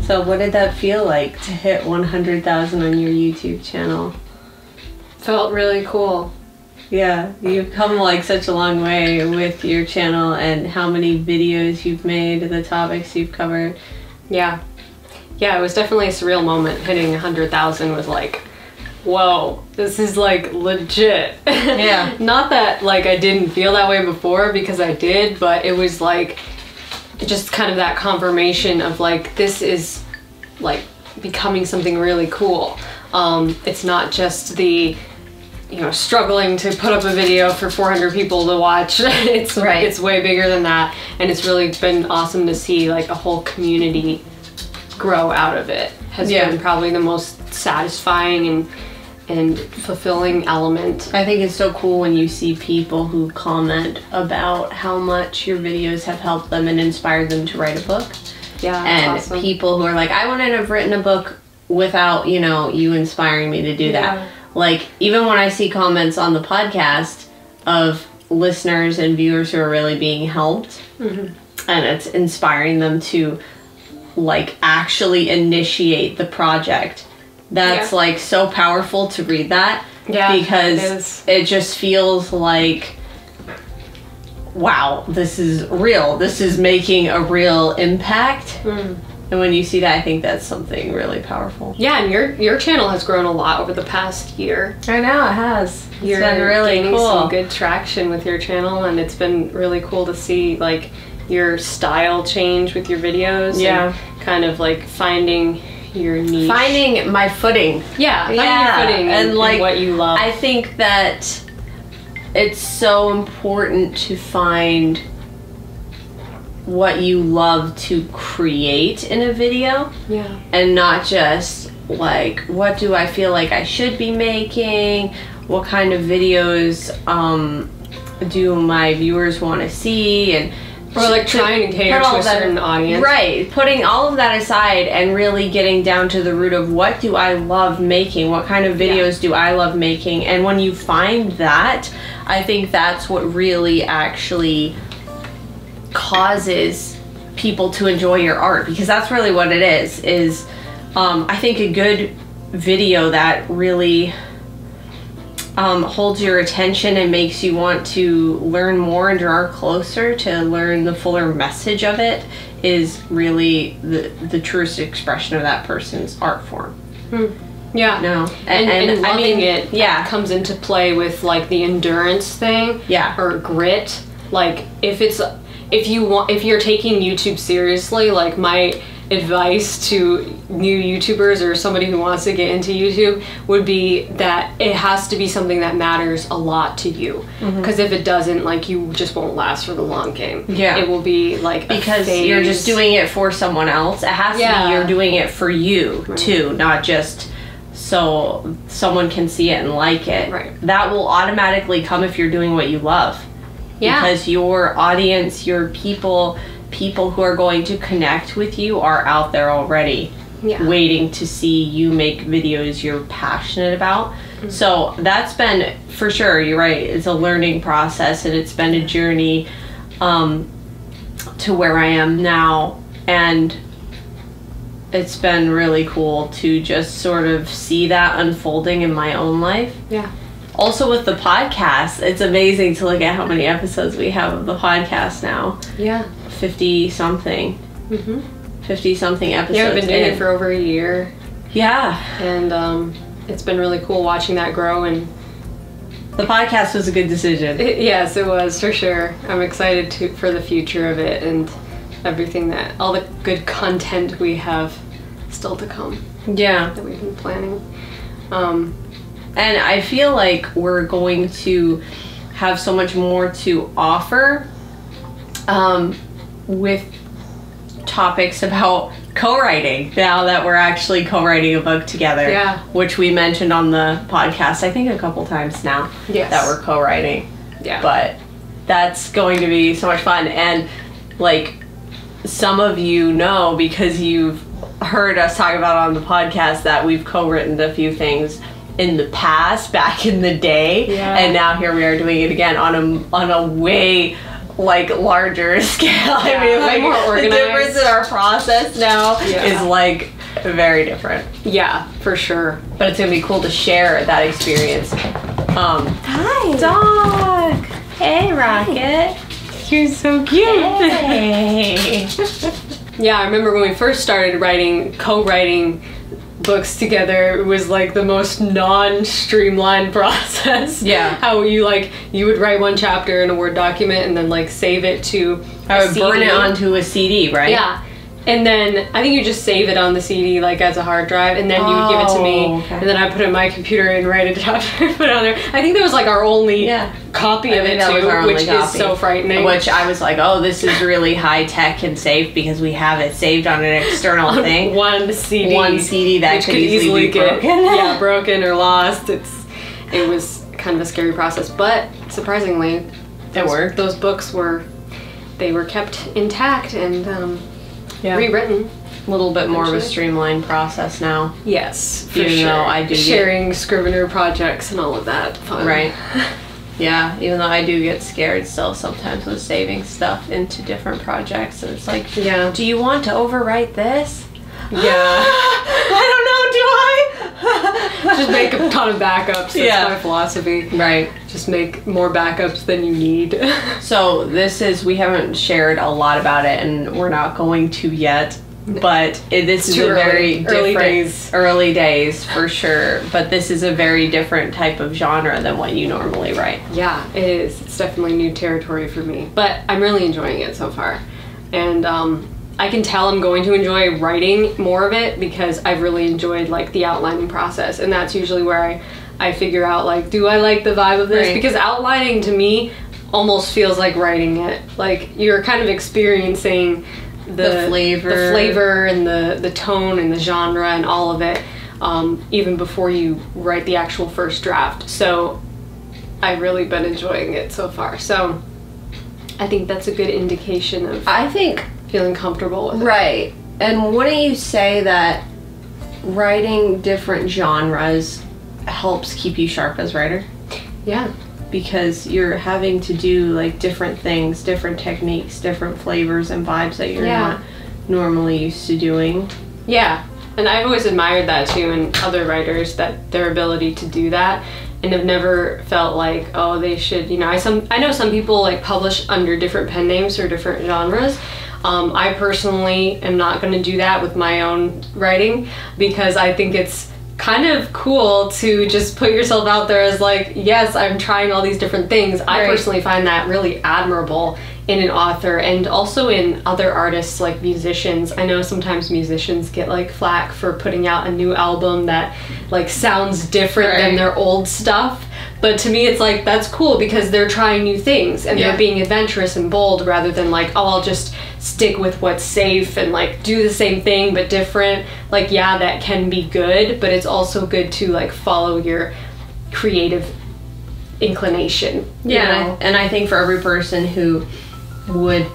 So what did that feel like to hit 100,000 on your YouTube channel? Felt really cool. Yeah, you've come like such a long way with your channel and how many videos you've made, the topics you've covered. Yeah. Yeah, it was definitely a surreal moment. Hitting 100,000 was like, whoa, this is like legit. Yeah. Not that like I didn't feel that way before, because I did, but it was like just kind of that confirmation of like, this is like becoming something really cool. It's not just the, you know, struggling to put up a video for 400 people to watch. It's right. It's way bigger than that, and it's really been awesome to see like a whole community grow out of it. Has been probably the most satisfying and fulfilling element. I think it's so cool when you see people who comment about how much your videos have helped them and inspired them to write a book. Yeah, and awesome. People who are like, I wouldn't have written a book without, you know, you inspiring me to do that. Like, even when I see comments on the podcast of listeners and viewers who are really being helped, and it's inspiring them to like actually initiate the project. That's like so powerful to read that, because it just feels like, wow, this is real. This is making a real impact. And when you see that, I think that's something really powerful. Yeah, and your channel has grown a lot over the past year. I know, it has. It's been really gaining cool. some good traction with your channel, and it's been really cool to see like your style change with your videos. And kind of like finding your niche. Finding my footing. Yeah, finding your footing and like what you love. I think that it's so important to find what you love to create in a video. Yeah. And not just like, what do I feel like I should be making? What kind of videos do my viewers want to see? And or like trying to cater to a certain audience. Right. Putting all of that aside and really getting down to the root of what do I love making? What kind of videos do I love making? And when you find that, I think that's what really actually causes people to enjoy your art, because that's really what it is I think a good video that really holds your attention and makes you want to learn more and draw closer to learn the fuller message of it is really the truest expression of that person's art form. Yeah. No. And loving I mean, it comes into play with like the endurance thing. Yeah. Or grit. Like if you're taking YouTube seriously, like my advice to new YouTubers or somebody who wants to get into YouTube would be that it has to be something that matters a lot to you, because if it doesn't, like, you just won't last for the long game. It will be like because you're just doing it for someone else. It has to be you're doing it for you too, not just so someone can see it and like it. That will automatically come if you're doing what you love. Because your audience, your people who are going to connect with you are out there already waiting to see you make videos you're passionate about. So that's been, for sure, you're right, it's a learning process, and it's been a journey to where I am now, and it's been really cool to just sort of see that unfolding in my own life. Also with the podcast, it's amazing to look at how many episodes we have of the podcast now. 50 something. 50 something episodes. I've been doing it for over a year. And it's been really cool watching that grow, and the podcast was a good decision. Yes, it was, for sure. I'm excited for the future of it and everything, that all the good content we have still to come. That we've been planning. And I feel like we're going to have so much more to offer with topics about co-writing now that we're actually co-writing a book together. Yeah. Which we mentioned on the podcast, I think a couple times now. Yes. That we're co-writing. Yeah. But that's going to be so much fun. And like some of you know, because you've heard us talk about on the podcast, that we've co-written a few things in the past, back in the day. Yeah. And now here we are doing it again on a way like larger scale. Yeah, I mean, like more organized. the difference in our process now is like very different. Yeah, for sure. But it's gonna be cool to share that experience. Hi, Dog. Hey, Rocket. You're so cute. Hey. Yeah, I remember when we first started co-writing books together, it was like the most non-streamlined process. Yeah. How you would write one chapter in a Word document and then like save it to I would burn it onto a CD, right? Yeah. And then I think you just save it on the CD like as a hard drive, and then you would give it to me, and then I put it in my computer and write a chapter and put it on there. I think that was like our only copy of it too, which is so frightening. Which I was like, oh, this is really high tech and safe because we have it saved on an external thing. One CD. One CD that could easily be broken. Yeah, broken or lost. It was kind of a scary process, but surprisingly, it worked. Those books were kept intact and rewritten. A little bit more of a streamlined process now. Yes, for even sure. though I do sharing Scrivener projects and all of that fun. Right. Yeah, even though I do get scared still sometimes with saving stuff into different projects, and it's like, do you want to overwrite this? Yeah. I don't know, do I? Just make a ton of backups. That's my philosophy. Right. Just make more backups than you need. So we haven't shared a lot about it, and we're not going to yet, but this is a very different... Early days, for sure. But this is a very different type of genre than what you normally write. Yeah, it is. It's definitely new territory for me. But I'm really enjoying it so far. And I can tell I'm going to enjoy writing more of it because I've really enjoyed like the outlining process, and that's usually where I figure out like, do I like the vibe of this? Right. Because outlining to me almost feels like writing it. Like you're kind of experiencing the flavor and the tone and the genre and all of it, even before you write the actual first draft. So I've really been enjoying it so far. So I think that's a good indication of feeling comfortable with it. Right. And wouldn't you say that writing different genres helps keep you sharp as a writer? Yeah. Because you're having to do like different things, different techniques, different flavors and vibes that you're not normally used to doing. Yeah. And I've always admired that too in other writers, that their ability to do that, and have never felt like, oh, they should, I know some people like publish under different pen names for different genres. I personally am not going to do that with my own writing because I think it's kind of cool to just put yourself out there as like, yes, I'm trying all these different things. I personally find that really admirable in an author and also in other artists like musicians. I know sometimes musicians get like flack for putting out a new album that like sounds different than their old stuff. But to me, it's like, that's cool because they're trying new things and they're being adventurous and bold rather than like, oh, I'll just stick with what's safe and like do the same thing but different. Like, yeah, that can be good, but it's also good to like follow your creative inclination. Yeah, and I think for every person who would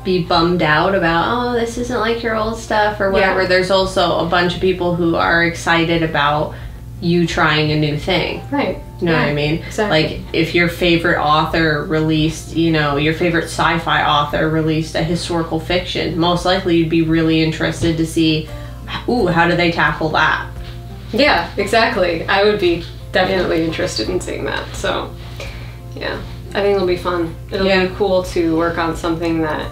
be bummed out about, oh, this isn't like your old stuff or whatever, there's also a bunch of people who are excited about you trying a new thing. Right. You know what I mean? Exactly. Like, if your favorite author released, your favorite sci-fi author released a historical fiction, most likely you'd be really interested to see, ooh, how do they tackle that? Yeah, exactly. I would be definitely interested in seeing that. So, yeah. I think it'll be fun. It'll be cool to work on something that,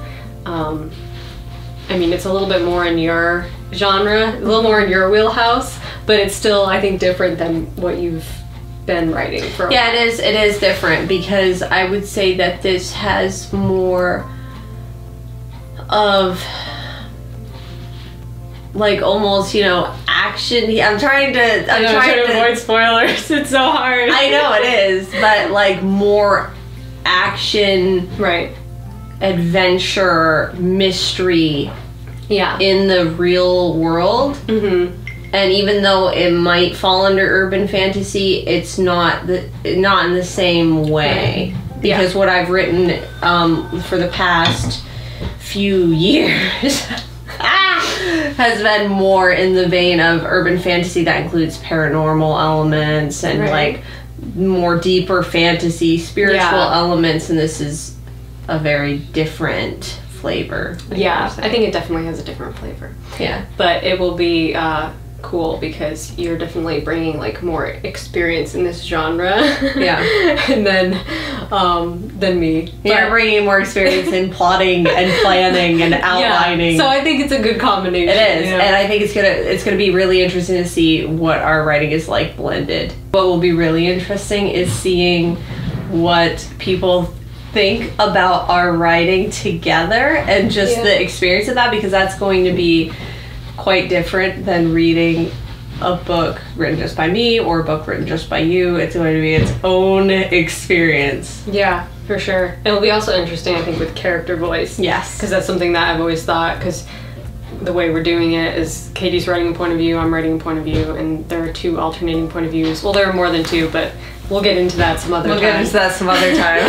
it's a little bit more in your genre, a little more in your wheelhouse, but it's still, I think, different than what you've been writing for a while. It is different because I would say that this has more of like almost, action. I'm trying to avoid spoilers. It's so hard. I know it is, but like more action, right? Adventure, mystery, in the real world. And even though it might fall under urban fantasy, it's not in the same way. Because what I've written for the past few years has been more in the vein of urban fantasy that includes paranormal elements and like more deeper fantasy, spiritual elements, and this is a very different flavor. I think it definitely has a different flavor. But it will be cool because you're definitely bringing like more experience in this genre and than me. You're bringing more experience in plotting and planning and outlining. So I think it's a good combination. It is, and I think it's gonna be really interesting to see what our writing is like blended. What will be really interesting is seeing what people think about our writing together and just the experience of that, because that's going to be quite different than reading a book written just by me or a book written just by you. It's going to be its own experience. Yeah, for sure. It'll be also interesting, I think, with character voice. Yes. Because that's something that I've always thought, because the way we're doing it is Katie's writing a point of view, I'm writing a point of view, and there are 2 alternating point of views. Well, there are more than 2, but we'll get into that some other time. We'll get into that some other time.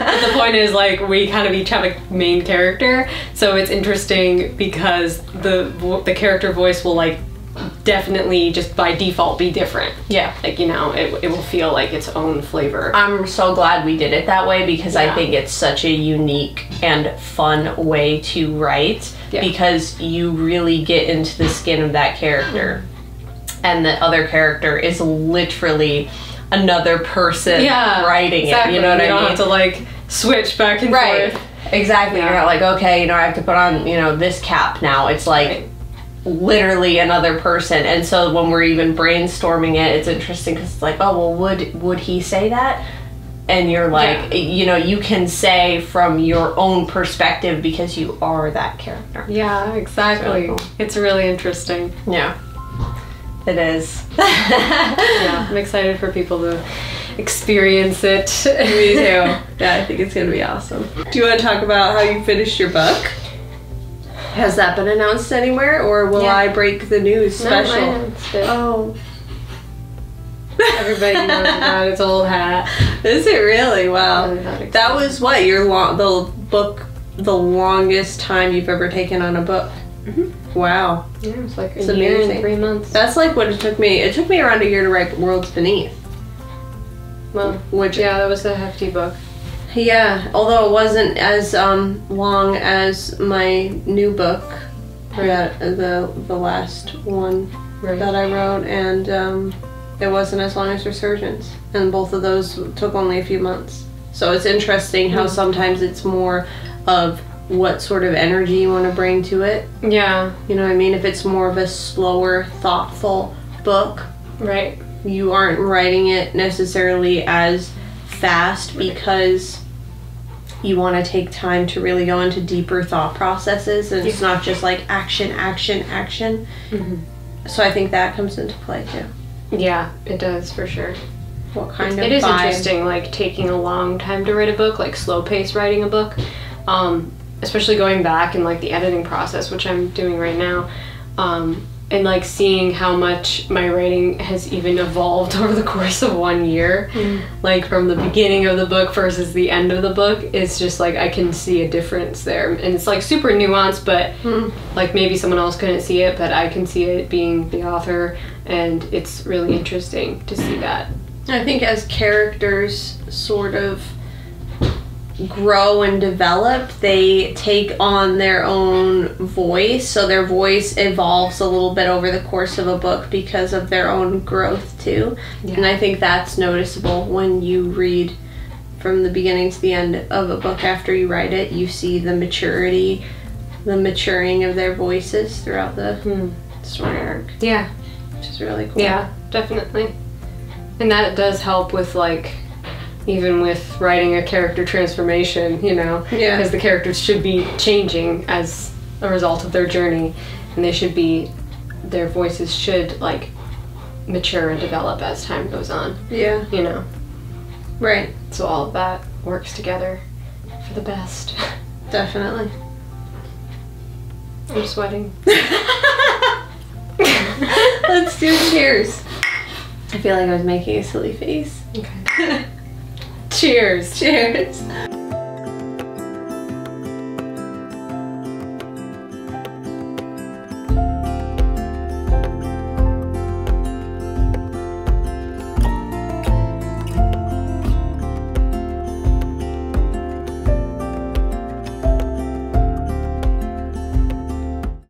But the point is, like, we kind of each have a main character, so it's interesting because the character voice will, like, definitely just by default be different. Like, you know, it will feel like its own flavor. I'm so glad we did it that way, because I think it's such a unique and fun way to write, because you really get into the skin of that character, and the other character is literally another person writing it. You know what I mean? You don't have to like switch back and forth. Exactly. You're not like, okay, you know, I have to put on, you know, this cap now. It's like literally another person. And so when we're even brainstorming it, it's interesting because it's like, oh, well, would he say that? And you're like, you know, you can say from your own perspective because you are that character. Yeah, exactly. So cool. It's really interesting. Yeah. It is. I'm excited for people to experience it. Me too. Yeah, I think it's gonna be awesome. Do you want to talk about how you finished your book? Has that been announced anywhere, or will I break the news special? No, I announced it. Oh. Everybody knows about its old hat. Is it really? Wow. That was what the longest time you've ever taken on a book. Wow. Yeah, it was like a year and 3 months. That's like what it took me. It took me around a year to write Worlds Beneath. Well, that was a hefty book. Yeah, although it wasn't as long as my new book, the last one that I wrote, and it wasn't as long as Resurgence, and both of those took only a few months. So it's interesting how sometimes it's more of what sort of energy you want to bring to it. Yeah. You know what I mean? If it's more of a slower, thoughtful book, you aren't writing it necessarily as fast because you want to take time to really go into deeper thought processes, and it's not just like action, action, action. So I think that comes into play too. Yeah, it does for sure. What kind of It is vibe? interesting, like taking a long time to write a book, like slow pace writing a book. Especially going back in like the editing process, which I'm doing right now, and like seeing how much my writing has even evolved over the course of 1 year, like from the beginning of the book versus the end of the book, it's just like I can see a difference there, and it's like super nuanced, but like maybe someone else couldn't see it, but I can see it being the author, and it's really interesting to see that. I think as characters sort of grow and develop, they take on their own voice, so their voice evolves a little bit over the course of a book because of their own growth too. And I think that's noticeable when you read from the beginning to the end of a book after you write it. You see the maturity, the maturing of their voices throughout the story arc. Yeah, which is really cool. Yeah, definitely. And that does help with like even with writing a character transformation, you know, because the characters should be changing as a result of their journey, and their voices should like mature and develop as time goes on. Yeah. You know. Right. So all of that works together for the best. Definitely. I'm sweating. Let's do cheers. I feel like I was making a silly face. Okay. Cheers. Cheers.